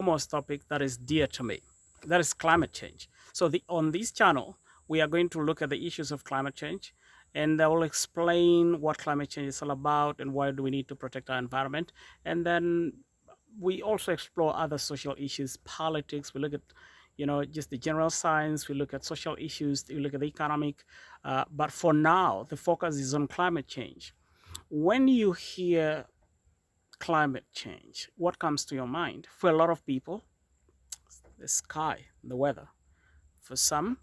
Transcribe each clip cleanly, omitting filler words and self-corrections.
foremost topic that is dear to me. That is climate change. So on this channel, we are going to look at the issues of climate change, and I will explain what climate change is all about and why do we need to protect our environment. And then we also explore other social issues, politics. We look at, just the general science. We look at social issues. We look at the economic. But for now, the focus is on climate change. When you hear climate change, what comes to your mind? For a lot of people, the sky, the weather. For some,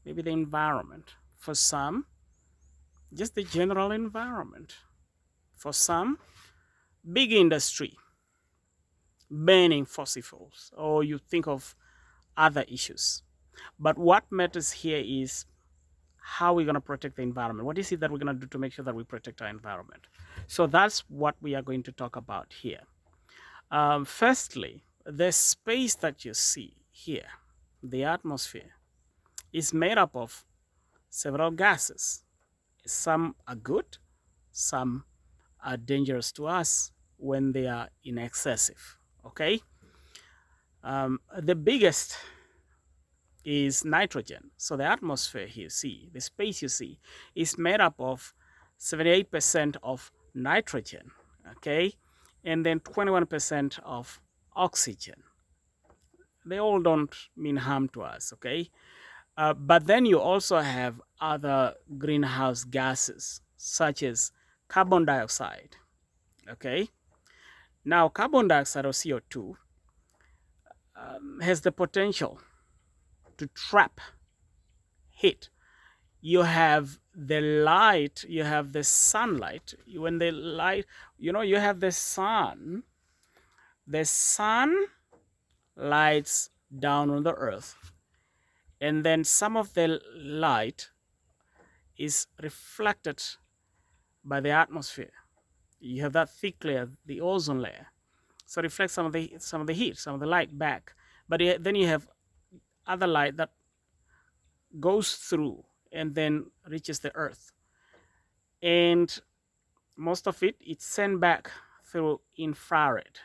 maybe the environment. For some, just the general environment. For some, big industry, burning fossil fuels, or you think of other issues. But what matters here is how we're going to protect the environment. What is it that we're going to do to make sure that we protect our environment? So that's what we are going to talk about here. Firstly, the space that you see here, the atmosphere, is made up of several gases. Some are good, some are dangerous to us when they are in excessive. Okay? The biggest is nitrogen. So the atmosphere you see, the space you see, is made up of 78% of nitrogen, okay, and then 21% of oxygen. They all don't mean harm to us, okay? But then you also have other greenhouse gases, such as carbon dioxide, okay? Now, carbon dioxide, or CO2, has the potential to trap heat. You have the light, you have the sunlight. When the light, you have the sun lights down on the earth, and then some of the light is reflected by the atmosphere. You have that thick layer, the ozone layer, so it reflects some of the heat, some of the light back. But then you have other light that goes through and then reaches the earth, and most of it's sent back through infrared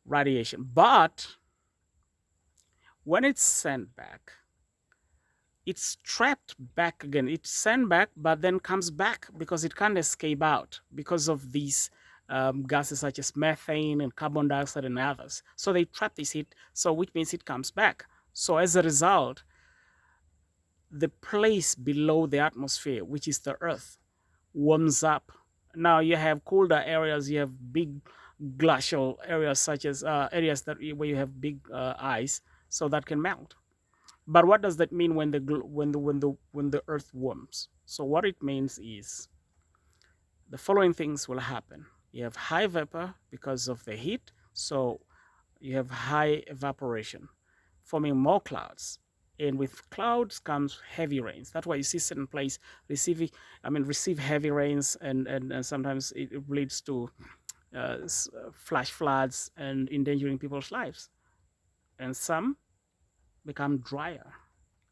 radiation. But when it's sent back, it's trapped back again. It's sent back, but then comes back because it can't escape out because of these gases such as methane and carbon dioxide and others. So they trap this heat, so which means it comes back. So as a result, the place below the atmosphere, which is the earth, warms up. Now you have colder areas, you have big glacial areas, such as areas where you have big ice, so that can melt. But what does that mean when the earth warms? So what it means is the following things will happen. You have high vapor because of the heat, so you have high evaporation, forming more clouds. And with clouds comes heavy rains. That's why you see certain places receive heavy rains, and sometimes it leads to flash floods and endangering people's lives. And some become drier.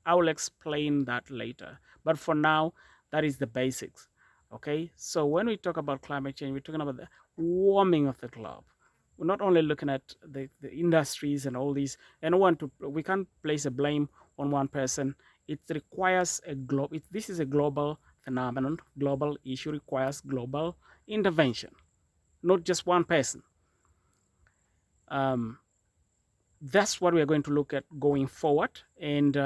I will explain that later. But for now, that is the basics. Okay, so when we talk about climate change, we're talking about the warming of the globe. We're not only looking at the industries and all these, and we can't place a blame on one person. It requires this is a global phenomenon. Global issue requires global intervention, not just one person. That's what we are going to look at going forward. And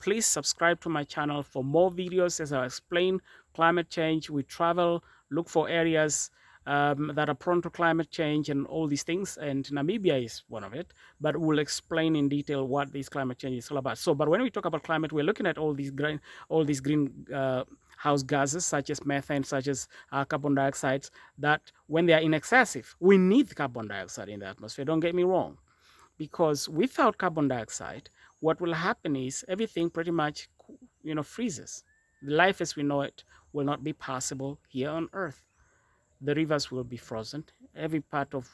please subscribe to my channel for more videos as I explain climate change. We travel, look for areas that are prone to climate change and all these things. And Namibia is one of it, but we'll explain in detail what this climate change is all about. So, but when we talk about climate, we're looking at all these green house gases, such as methane, such as carbon dioxide, that when they are in excessive, we need carbon dioxide in the atmosphere. Don't get me wrong. Because without carbon dioxide, what will happen is everything pretty much, freezes. Life as we know it will not be possible here on Earth. The rivers will be frozen. Every part of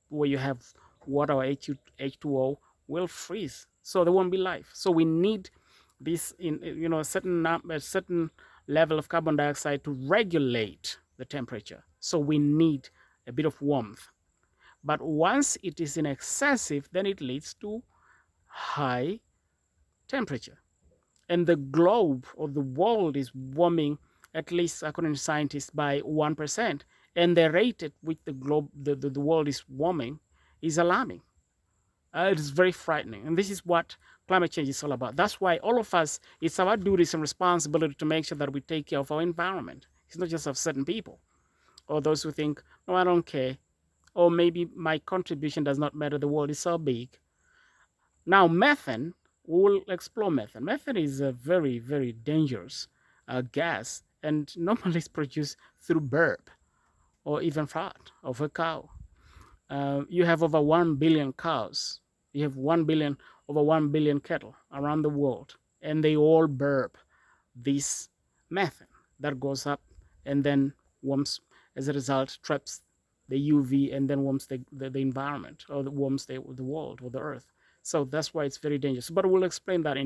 where you have water or H2O will freeze. So there won't be life. So we need this a certain level of carbon dioxide to regulate the temperature. So we need a bit of warmth. But once it is in excessive, then it leads to high temperature. And the globe or the world is warming, at least according to scientists, by 1%. And the rate at which the world is warming is alarming. It is very frightening. And this is what climate change is all about. That's why all of us, it's our duties and responsibility to make sure that we take care of our environment. It's not just of certain people or those who think, no, I don't care. Or maybe my contribution does not matter. The world is so big. Now, methane, we will explore methane. Methane is a very, very dangerous gas, and normally it's produced through burp or even fat of a cow. You have over 1 billion cows. You have over 1 billion cattle around the world, and they all burp this methane that goes up and then warms, as a result, traps the UV and then warms the environment, or warms the world or the earth. So that's why it's very dangerous. But we'll explain that in